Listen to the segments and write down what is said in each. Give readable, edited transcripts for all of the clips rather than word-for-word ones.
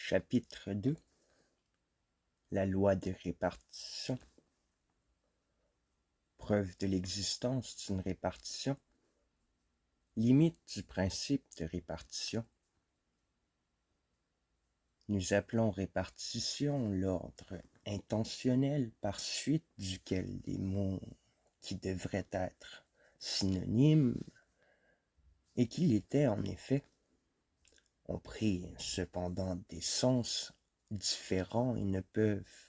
Chapitre 2. La loi de répartition. Preuve de l'existence d'une répartition. Limite du principe de répartition. Nous appelons répartition l'ordre intentionnel par suite duquel des mots qui devraient être synonymes et qui l'étaient en effet ont pris cependant des sens différents et ne peuvent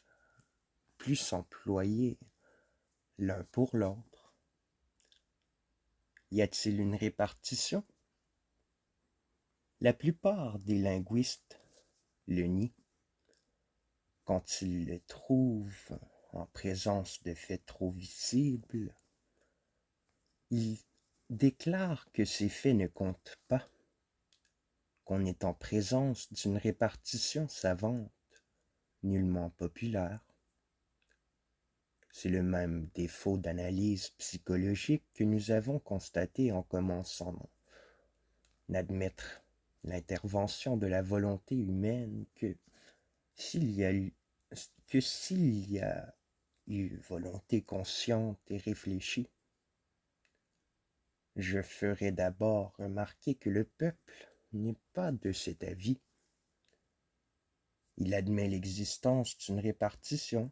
plus s'employer l'un pour l'autre. Y a-t-il une répartition? La plupart des linguistes le nient quand ils le trouvent en présence de faits trop visibles. Ils déclarent que ces faits ne comptent pas, qu'on est en présence d'une répartition savante, nullement populaire. C'est le même défaut d'analyse psychologique que nous avons constaté en commençant d'admettre l'intervention de la volonté humaine que s'il y a eu volonté consciente et réfléchie. Je ferai d'abord remarquer que le peuple n'est pas de cet avis. Il admet l'existence d'une répartition.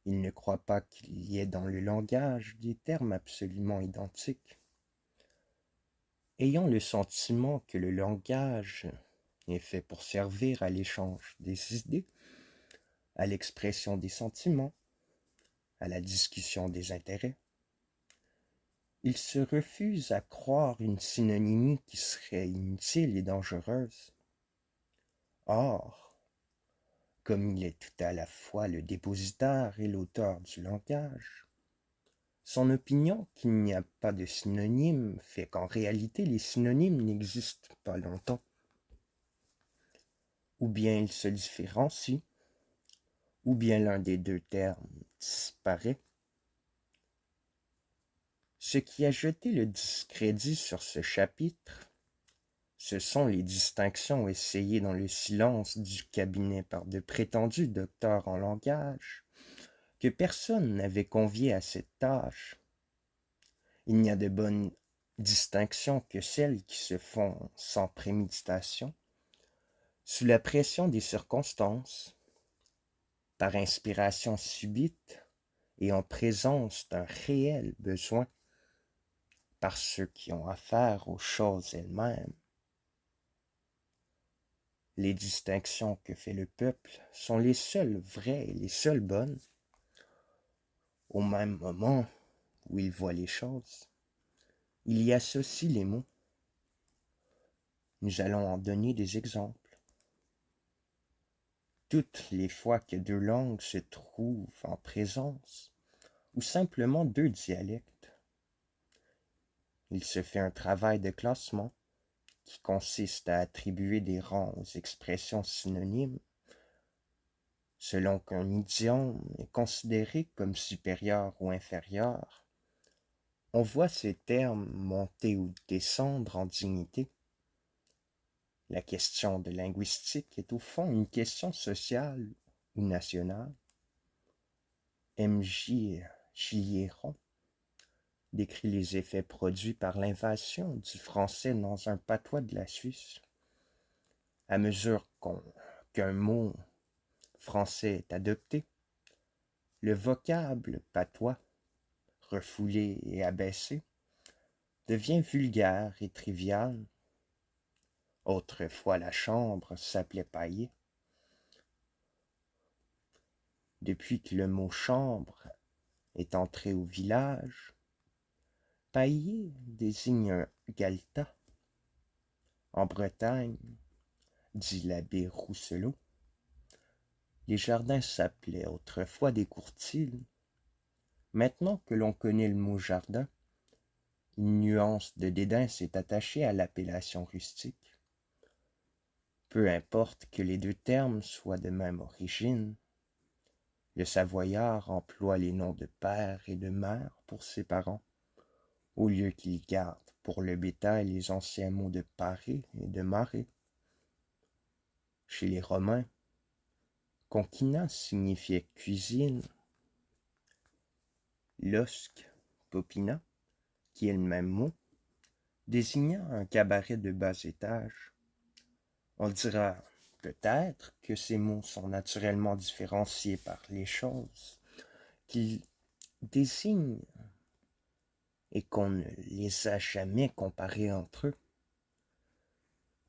Il ne croit pas qu'il y ait dans le langage des termes absolument identiques. Ayant le sentiment que le langage est fait pour servir à l'échange des idées, à l'expression des sentiments, à la discussion des intérêts, il se refuse à croire une synonymie qui serait inutile et dangereuse. Or, comme il est tout à la fois le dépositaire et l'auteur du langage, son opinion qu'il n'y a pas de synonyme fait qu'en réalité les synonymes n'existent pas longtemps. Ou bien ils se différencient, ou bien l'un des deux termes disparaît. Ce qui a jeté le discrédit sur ce chapitre, ce sont les distinctions essayées dans le silence du cabinet par de prétendus docteurs en langage, que personne n'avait conviés à cette tâche. Il n'y a de bonnes distinctions que celles qui se font sans préméditation, sous la pression des circonstances, par inspiration subite et en présence d'un réel besoin, par ceux qui ont affaire aux choses elles-mêmes. Les distinctions que fait le peuple sont les seules vraies et les seules bonnes. Au même moment où il voit les choses, il y associe les mots. Nous allons en donner des exemples. Toutes les fois que deux langues se trouvent en présence, ou simplement deux dialectes, il se fait un travail de classement qui consiste à attribuer des rangs aux expressions synonymes selon qu'un idiome est considéré comme supérieur ou inférieur. On voit ces termes monter ou descendre en dignité. La question de linguistique est au fond une question sociale ou nationale. M.J. Chilleron décrit les effets produits par l'invasion du français dans un patois de la Suisse. À mesure qu'un mot français est adopté, le vocable patois, refoulé et abaissé, devient vulgaire et trivial. Autrefois, la chambre s'appelait pailler. Depuis que le mot chambre est entré au village, pailler désigne un galetas. En Bretagne, dit l'abbé Rousselot, les jardins s'appelaient autrefois des courtils. Maintenant que l'on connaît le mot jardin, une nuance de dédain s'est attachée à l'appellation rustique. Peu importe que les deux termes soient de même origine, le Savoyard emploie les noms de père et de mère pour ses parents, au lieu qu'il garde pour le bétail les anciens mots de paré et de marée. Chez les Romains, conquina signifiait cuisine, losque, popina, qui est le même mot, désigna un cabaret de bas étage. On dira peut-être que ces mots sont naturellement différenciés par les choses qu'ils désignent et qu'on ne les a jamais comparés entre eux.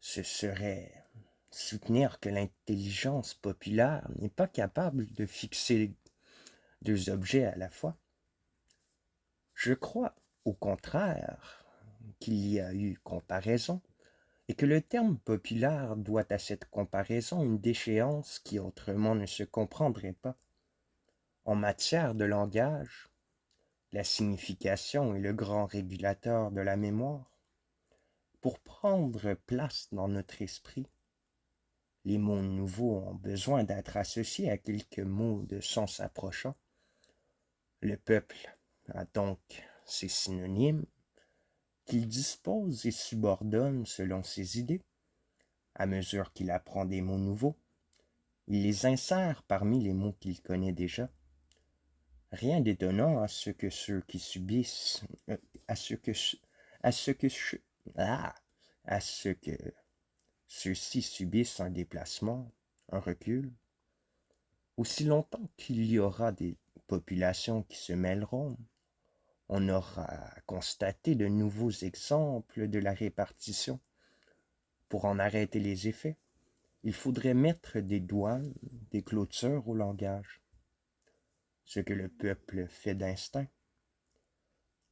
Ce serait soutenir que l'intelligence populaire n'est pas capable de fixer deux objets à la fois. Je crois, au contraire, qu'il y a eu comparaison et que le terme populaire doit à cette comparaison une déchéance qui autrement ne se comprendrait pas. En matière de langage, la signification est le grand régulateur de la mémoire. Pour prendre place dans notre esprit, les mots nouveaux ont besoin d'être associés à quelques mots de sens approchant. Le peuple a donc ses synonymes qu'il dispose et subordonne selon ses idées. À mesure qu'il apprend des mots nouveaux, il les insère parmi les mots qu'il connaît déjà. Rien d'étonnant à ce que ceux qui subissent, à ce que ceux-ci subissent un déplacement, un recul. Aussi longtemps qu'il y aura des populations qui se mêleront, on aura constaté de nouveaux exemples de la répartition. Pour en arrêter les effets, il faudrait mettre des douanes, des clôtures au langage. Ce que le peuple fait d'instinct.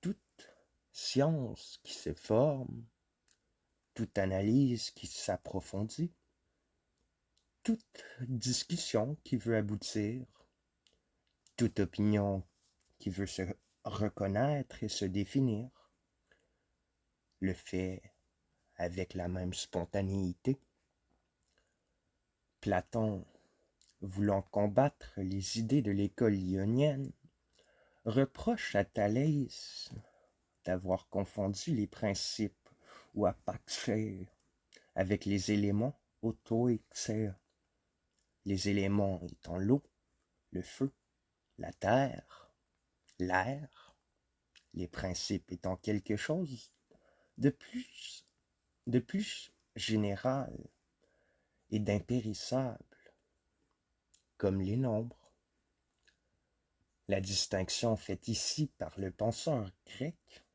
Toute science qui se forme, toute analyse qui s'approfondit, toute discussion qui veut aboutir, toute opinion qui veut se reconnaître et se définir, le fait avec la même spontanéité. Platon, voulant combattre les idées de l'école ionienne, reproche à Thalès d'avoir confondu les principes ou apaxer avec les éléments autoexer. Les éléments étant l'eau, le feu, la terre, l'air, les principes étant quelque chose de plus général et d'impérissable, comme les nombres. La distinction faite ici par le penseur grec,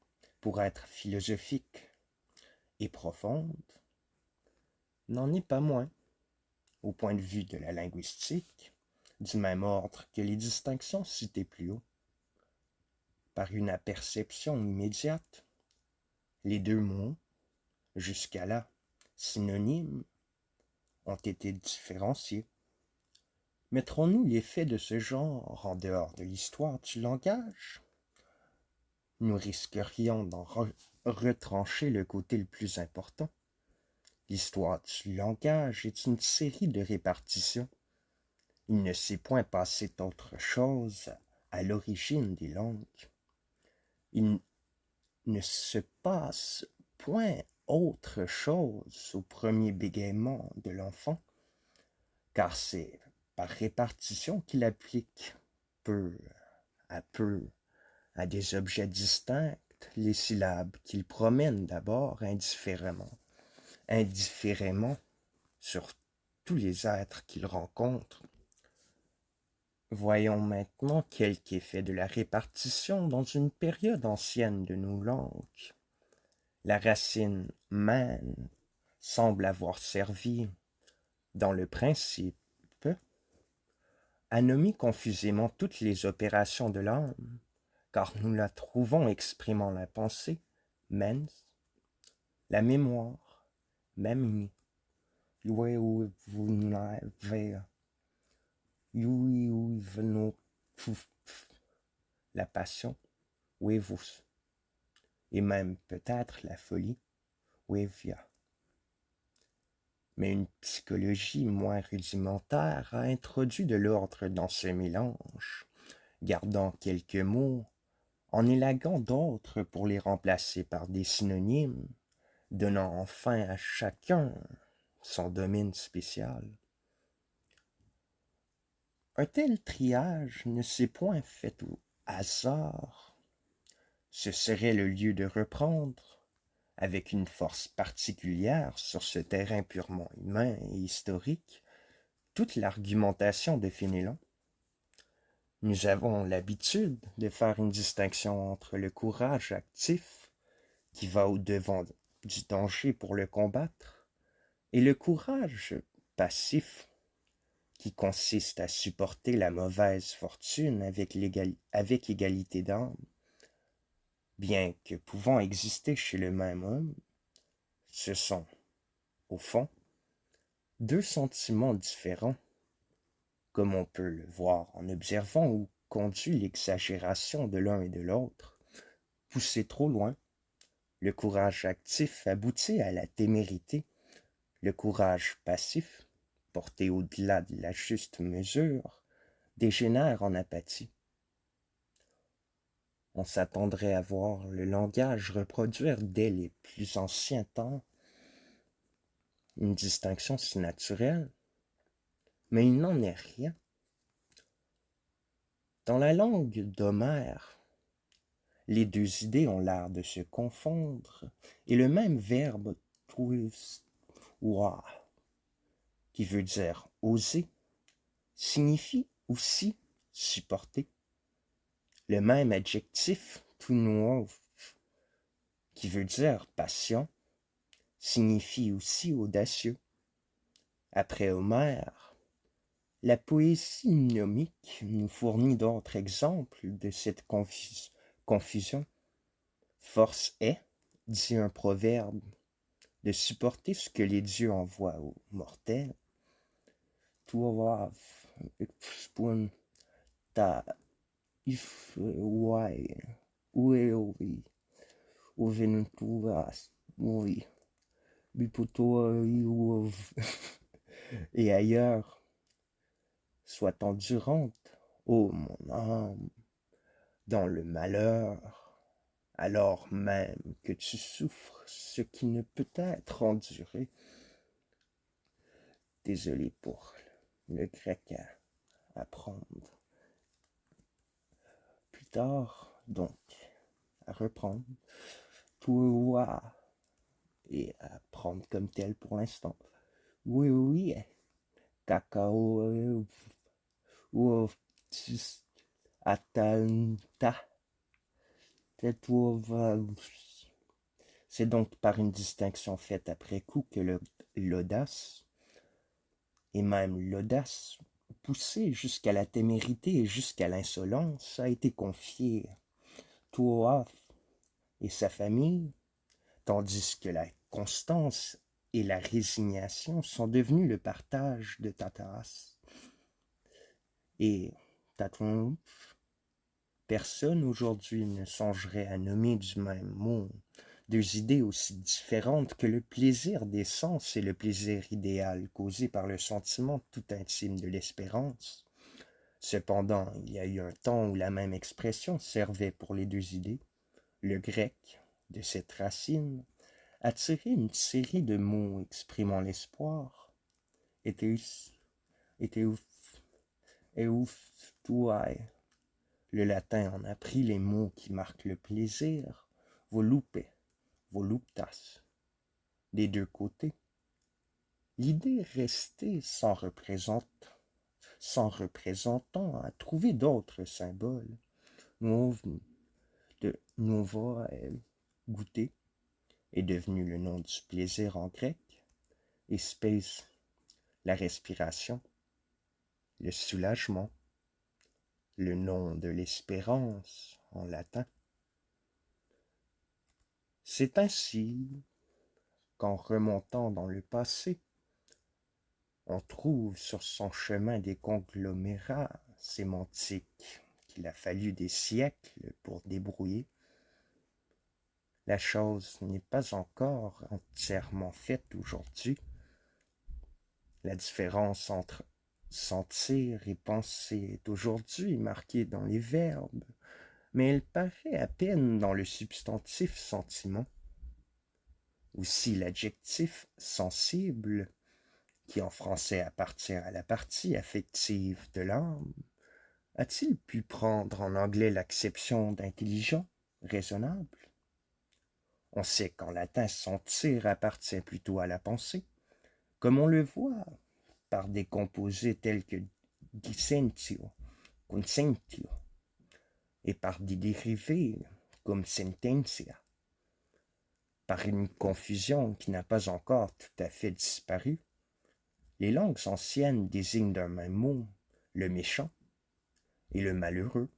pour être philosophique et profonde, n'en est pas moins, au point de vue de la linguistique, du même ordre que les distinctions citées plus haut. Par une aperception immédiate, les deux mots, jusqu'à là synonymes, ont été différenciés. Mettrons-nous les faits de ce genre en dehors de l'histoire du langage? Nous risquerions d'en retrancher le côté le plus important. L'histoire du langage est une série de répartitions. Il ne s'est point passé autre chose à l'origine des langues. Il ne se passe point autre chose au premier bégaiement de l'enfant, car c'est par répartition qu'il applique peu à peu à des objets distincts les syllabes qu'il promène d'abord indifféremment sur tous les êtres qu'il rencontre. Voyons maintenant quelque effet de la répartition dans une période ancienne de nos langues. La racine man semble avoir servi, dans le principe, à nommer confusément toutes les opérations de l'âme, car nous la trouvons exprimant la pensée, mens, la mémoire, memni, la passion, wevus, et même peut-être la folie, wevia. Mais une psychologie moins rudimentaire a introduit de l'ordre dans ce mélange, gardant quelques mots, en élaguant d'autres pour les remplacer par des synonymes, donnant enfin à chacun son domaine spécial. Un tel triage ne s'est point fait au hasard. Ce serait le lieu de reprendre, avec une force particulière sur ce terrain purement humain et historique, toute l'argumentation de Fénélon. Nous avons l'habitude de faire une distinction entre le courage actif, qui va au-devant du danger pour le combattre, et le courage passif, qui consiste à supporter la mauvaise fortune avec égalité d'âme. Bien que pouvant exister chez le même homme, ce sont, au fond, deux sentiments différents, comme on peut le voir en observant où conduit l'exagération de l'un et de l'autre. Poussé trop loin, le courage actif aboutit à la témérité, le courage passif, porté au-delà de la juste mesure, dégénère en apathie. On s'attendrait à voir le langage reproduire dès les plus anciens temps une distinction si naturelle, mais il n'en est rien. Dans la langue d'Homère, les deux idées ont l'air de se confondre, et le même verbe tuiswa, qui veut dire oser, signifie aussi supporter. Le même adjectif tunuov, qui veut dire patient, signifie aussi audacieux. Après Homère, la poésie gnomique nous fournit d'autres exemples de cette confusion. Force est, dit un proverbe, de supporter ce que les dieux envoient aux mortels. Tuovav, spun, ta, if, wai, ueovi, uventuras, oui, bipoto, et ailleurs, soit endurante, ô mon âme, dans le malheur, alors même que tu souffres ce qui ne peut être enduré. Désolé pour le grec à apprendre. Plus tard, donc, à reprendre, pouvoir et à prendre comme tel pour l'instant. Oui, oui, cacao, ou atanta, c'est donc par une distinction faite après coup que l'audace, et même l'audace poussée jusqu'à la témérité et jusqu'à l'insolence, a été confiée à Tuoaf et sa famille, tandis que la constance et la résignation sont devenues le partage de Tataras. Et Tatouan, personne aujourd'hui ne songerait à nommer du même mot deux idées aussi différentes que le plaisir des sens et le plaisir idéal causé par le sentiment tout intime de l'espérance. Cependant, il y a eu un temps où la même expression servait pour les deux idées. Le grec, de cette racine, a tiré une série de mots exprimant l'espoir. Eteus, euftuae. Le latin en a pris les mots qui marquent le plaisir, volupe, voluptas, des deux côtés. L'idée restée sans représentant a trouvé d'autres symboles. De nouveau goûter est devenu le nom du plaisir en grec, et space, la respiration, le soulagement, le nom de l'espérance en latin. C'est ainsi qu'en remontant dans le passé, on trouve sur son chemin des conglomérats sémantiques qu'il a fallu des siècles pour débrouiller. La chose n'est pas encore entièrement faite aujourd'hui. La différence entre sentir et penser est aujourd'hui marquée dans les verbes, mais elle paraît à peine dans le substantif sentiment. Aussi l'adjectif sensible qui en français appartient à la partie affective de l'âme, a-t-il pu prendre en anglais l'acception d'intelligent, raisonnable? On sait qu'en latin sentir appartient plutôt à la pensée, comme on le voit par des composés tels que dicentio, consentio, et par des dérivés comme sententia, par une confusion qui n'a pas encore tout à fait disparu. Les langues anciennes désignent d'un même mot le méchant et le malheureux.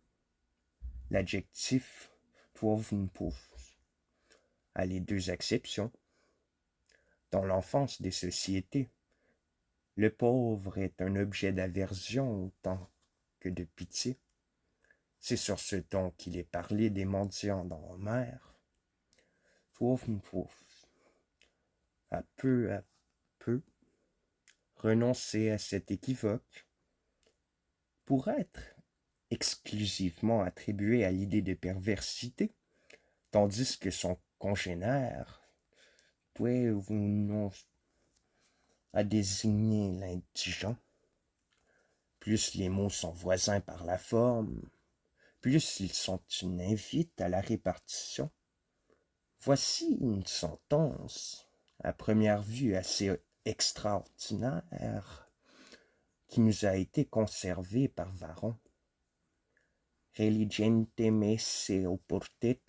L'adjectif tuovnpus a les deux exceptions. Dans l'enfance des sociétés, le pauvre est un objet d'aversion autant que de pitié. C'est sur ce ton qu'il est parlé des mendiants dans Homère. Tuovnpus a peu à peu renoncé à cet équivoque pour être exclusivement attribué à l'idée de perversité, tandis que son congénère a désigné l'indigent. Plus les mots sont voisins par la forme, plus ils sont une invite à la répartition. Voici une sentence, à première vue assez extraordinaire, qui nous a été conservée par Varron. Religientem esse oportet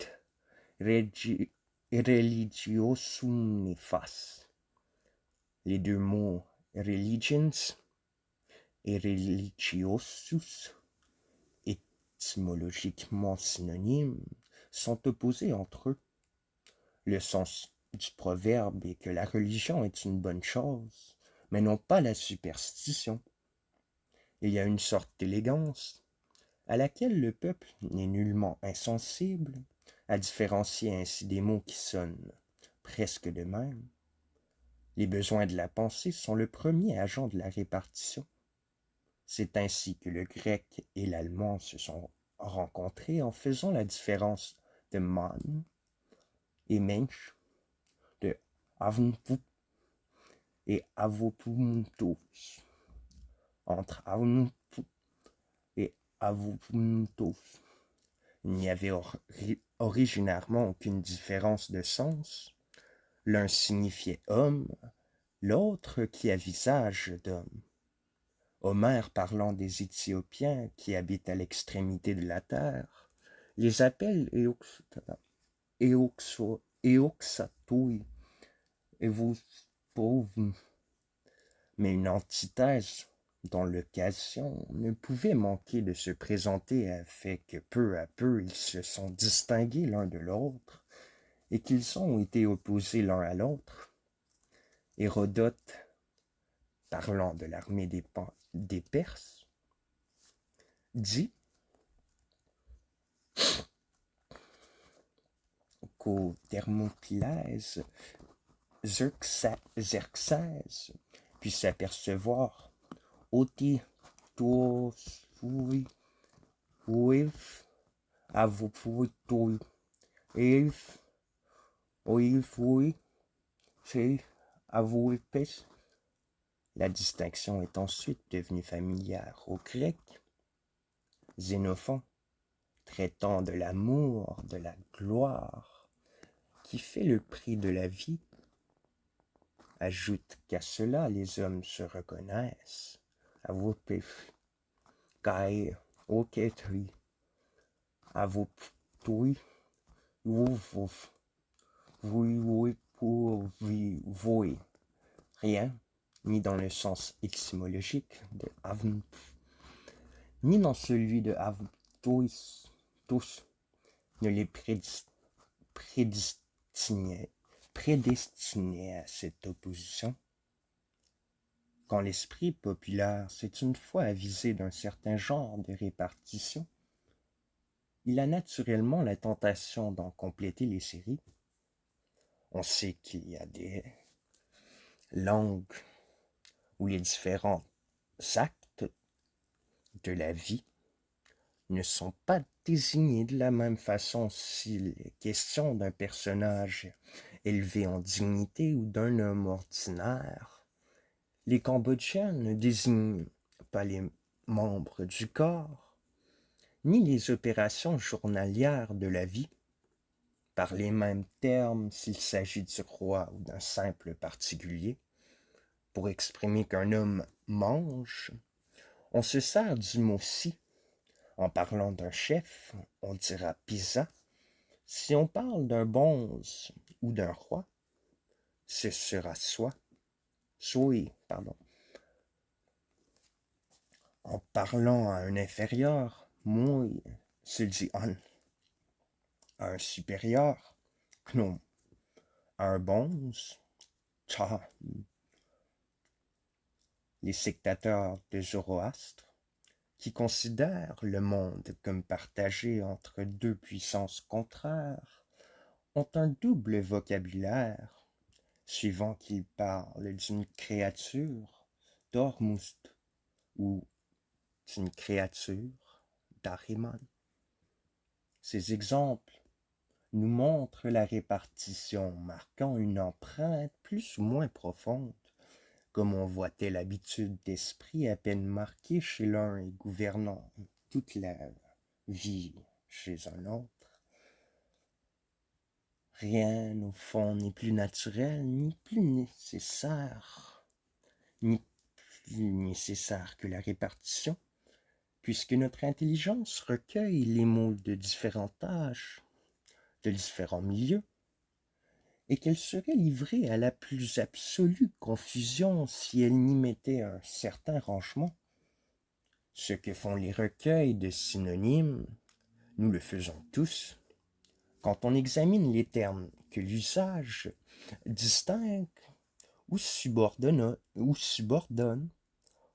religiosum nefas. Les deux mots religions et religiosus, étymologiquement synonymes, sont opposés entre eux. Le sens du proverbe est que la religion est une bonne chose, mais non pas la superstition. Il y a une sorte d'élégance à laquelle le peuple n'est nullement insensible, à différencier ainsi des mots qui sonnent presque de même. Les besoins de la pensée sont le premier agent de la répartition. C'est ainsi que le grec et l'allemand se sont rencontrés en faisant la différence de man et mensch, de avnpup et avopuntos. Entre avnpup et avopuntos, il n'y avait originairement aucune différence de sens. L'un signifiait homme, l'autre qui a visage d'homme. Homère, parlant des Éthiopiens qui habitent à l'extrémité de la terre, les appelle Eoxatoi et vous pauvres. Mais une antithèse dont l'occasion ne pouvait manquer de se présenter a fait que peu à peu ils se sont distingués l'un de l'autre et qu'ils ont été opposés l'un à l'autre. Hérodote, parlant de l'armée des Perses, dit qu'au Thermopylès, Xerxès put s'apercevoir oti tosui uif avopuitoi eif oifui se avoipes. La distinction est ensuite devenue familière aux Grecs. Xénophon, traitant de l'amour, de la gloire, qui fait le prix de la vie, ajoute qu'à cela les hommes se reconnaissent. Avopef, kai, oketri, avoptui, vouf, vui, pour voi. Rien, ni dans le sens étymologique de avn, ni dans celui de avtois, tous, ne les prédestinait à cette opposition. Quand l'esprit populaire s'est une fois avisé d'un certain genre de répartition, il a naturellement la tentation d'en compléter les séries. On sait qu'il y a des langues où les différents actes de la vie ne sont pas désignés de la même façon s'il est question d'un personnage élevé en dignité ou d'un homme ordinaire. Les Cambodgiens ne désignent pas les membres du corps, ni les opérations journalières de la vie, par les mêmes termes s'il s'agit du roi ou d'un simple particulier. Pour exprimer qu'un homme mange, on se sert du mot si. En parlant d'un chef, on dira pizza. Si on parle d'un bonze ou d'un roi, ce sera soi, pardon. En parlant à un inférieur, moi se dit on. À un supérieur, knom. À un bonze, cha. Les sectateurs de Zoroastre, qui considèrent le monde comme partagé entre deux puissances contraires, ont un double vocabulaire, suivant qu'ils parlent d'une créature d'Ormuzd ou d'une créature d'Ahriman. Ces exemples nous montrent la répartition marquant une empreinte plus ou moins profonde, comme on voit telle habitude d'esprit à peine marquée chez l'un et gouvernant toute la vie chez un autre. Rien, au fond, n'est plus naturel, ni plus nécessaire que la répartition, puisque notre intelligence recueille les mots de différents âges, de différents milieux, et qu'elle serait livrée à la plus absolue confusion si elle n'y mettait un certain rangement. Ce que font les recueils de synonymes, nous le faisons tous. Quand on examine les termes que l'usage distingue ou subordonne,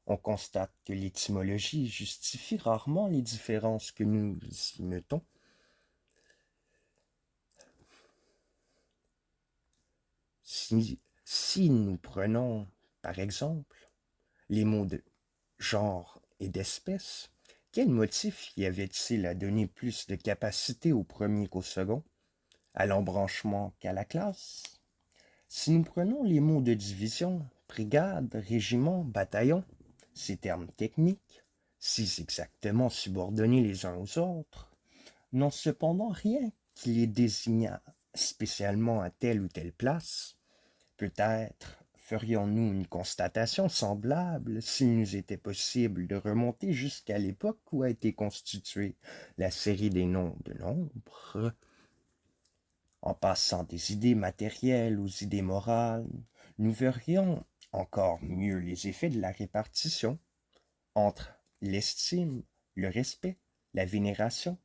on constate que l'étymologie justifie rarement les différences que nous y mettons. Si nous prenons, par exemple, les mots de genre et d'espèce, quel motif y avait-il à donner plus de capacité au premier qu'au second, à l'embranchement qu'à la classe? Si nous prenons les mots de division, brigade, régiment, bataillon, ces termes techniques, si exactement subordonnés les uns aux autres, n'ont cependant rien qui les désignât spécialement à telle ou telle place. Peut-être ferions-nous une constatation semblable s'il nous était possible de remonter jusqu'à l'époque où a été constituée la série des noms de nombres. En passant des idées matérielles aux idées morales, nous verrions encore mieux les effets de la répartition entre l'estime, le respect, la vénération.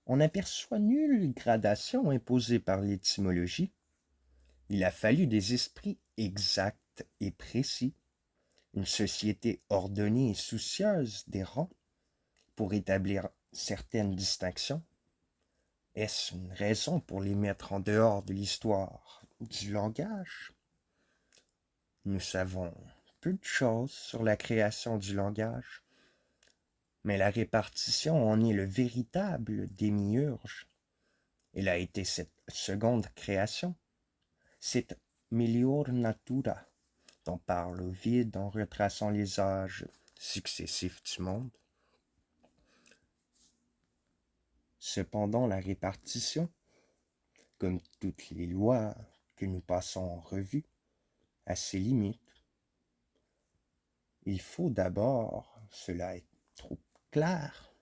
On n'aperçoit nulle gradation imposée par l'étymologie. Il a fallu des esprits exacts et précis, une société ordonnée et soucieuse des rangs pour établir certaines distinctions. Est-ce une raison pour les mettre en dehors de l'histoire du langage? Nous savons peu de choses sur la création du langage, mais la répartition en est le véritable démiurge. Elle a été cette seconde création, cette melior natura dont parle Ovide en retraçant les âges successifs du monde. Cependant, la répartition, comme toutes les lois que nous passons en revue, a ses limites. Il faut d'abord, cela est trop clair,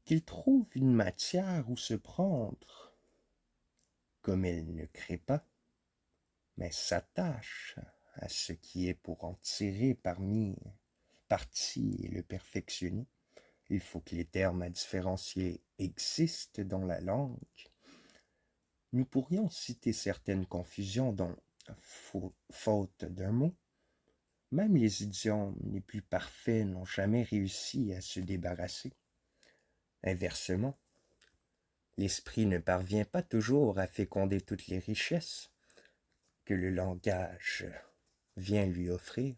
qu'il trouve une matière où se prendre, comme elle ne crée pas, mais s'attache à ce qui est pour en tirer parti et le perfectionner. Il faut que les termes à différencier existent dans la langue. Nous pourrions citer certaines confusions dont, faute d'un mot, même les idiomes les plus parfaits n'ont jamais réussi à se débarrasser. Inversement, l'esprit ne parvient pas toujours à féconder toutes les richesses que le langage vient lui offrir.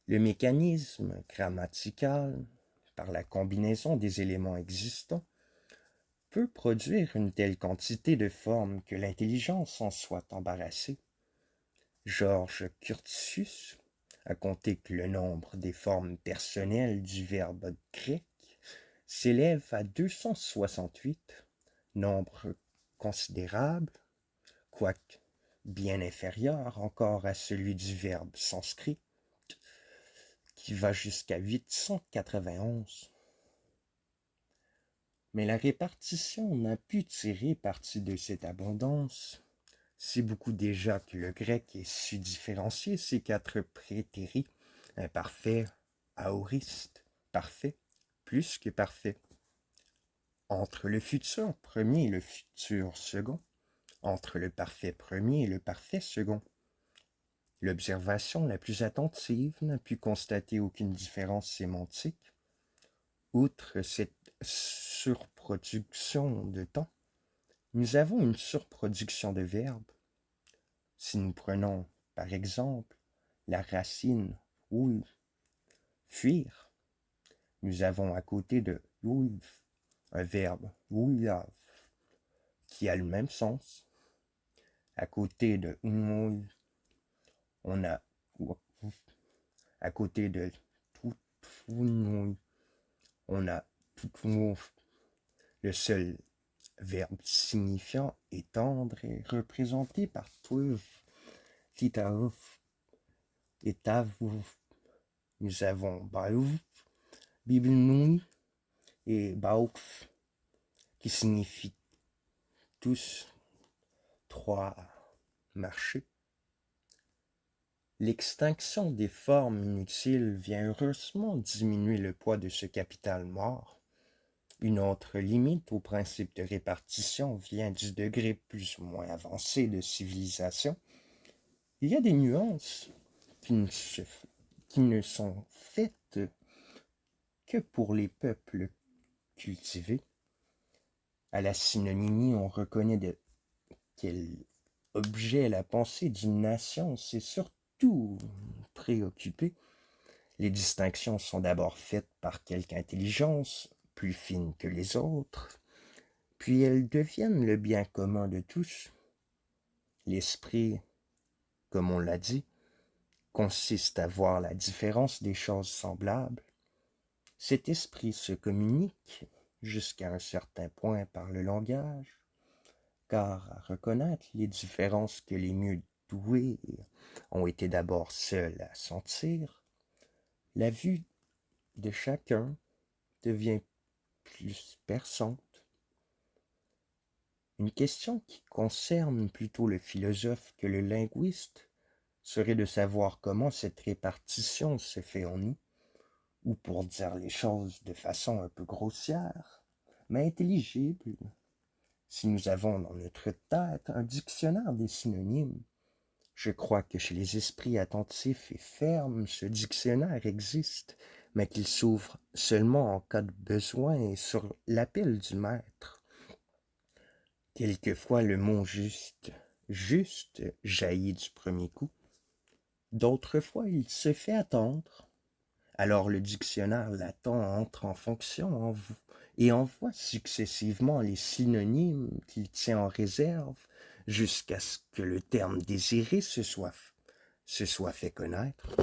Le mécanisme grammatical, par la combinaison des éléments existants, peut produire une telle quantité de formes que l'intelligence en soit embarrassée. Georges Curtius a compté que le nombre des formes personnelles du verbe grec s'élève à 268, nombre considérable, quoique bien inférieur encore à celui du verbe sanskrit, qui va jusqu'à 891. Mais la répartition n'a pu tirer parti de cette abondance. C'est beaucoup déjà que le grec ait su différencier ces quatre prétéris, imparfait, aoriste, parfait, plus que parfait, entre le futur premier et le futur second, entre le parfait premier et le parfait second. L'observation la plus attentive n'a pu constater aucune différence sémantique. Outre cette surproduction de temps, nous avons une surproduction de verbes. Si nous prenons, par exemple, la racine ulf, fuir, nous avons à côté de ulf un verbe ulaf qui a le même sens. À côté de on a à côté de on a le seul verbe signifiant étendre est représenté par tuv, titav et tav. Nous avons baouf, bibelnoui et baouf qui signifient tous trois marchés. L'extinction des formes inutiles vient heureusement diminuer le poids de ce capital mort. Une autre limite au principe de répartition vient du degré plus ou moins avancé de civilisation. Il y a des nuances qui ne sont faites que pour les peuples cultivés. À la synonymie, on reconnaît de quel objet la pensée d'une nation s'est surtout préoccupée. Les distinctions sont d'abord faites par quelque intelligence plus fine que les autres, puis elles deviennent le bien commun de tous. L'esprit, comme on l'a dit, consiste à voir la différence des choses semblables. Cet esprit se communique jusqu'à un certain point par le langage, car à reconnaître les différences que les mieux doués ont été d'abord seuls à sentir, la vue de chacun devient plus perçante. Une question qui concerne plutôt le philosophe que le linguiste serait de savoir comment cette répartition se fait en nous, ou pour dire les choses de façon un peu grossière, mais intelligible. Si nous avons dans notre tête un dictionnaire des synonymes, je crois que chez les esprits attentifs et fermes, ce dictionnaire existe, mais qu'il s'ouvre seulement en cas de besoin et sur l'appel du maître. Quelquefois le mot juste jaillit du premier coup. D'autres fois il se fait attendre. Alors le dictionnaire latent entre en fonction et envoie successivement les synonymes qu'il tient en réserve jusqu'à ce que le terme désiré se soit fait connaître.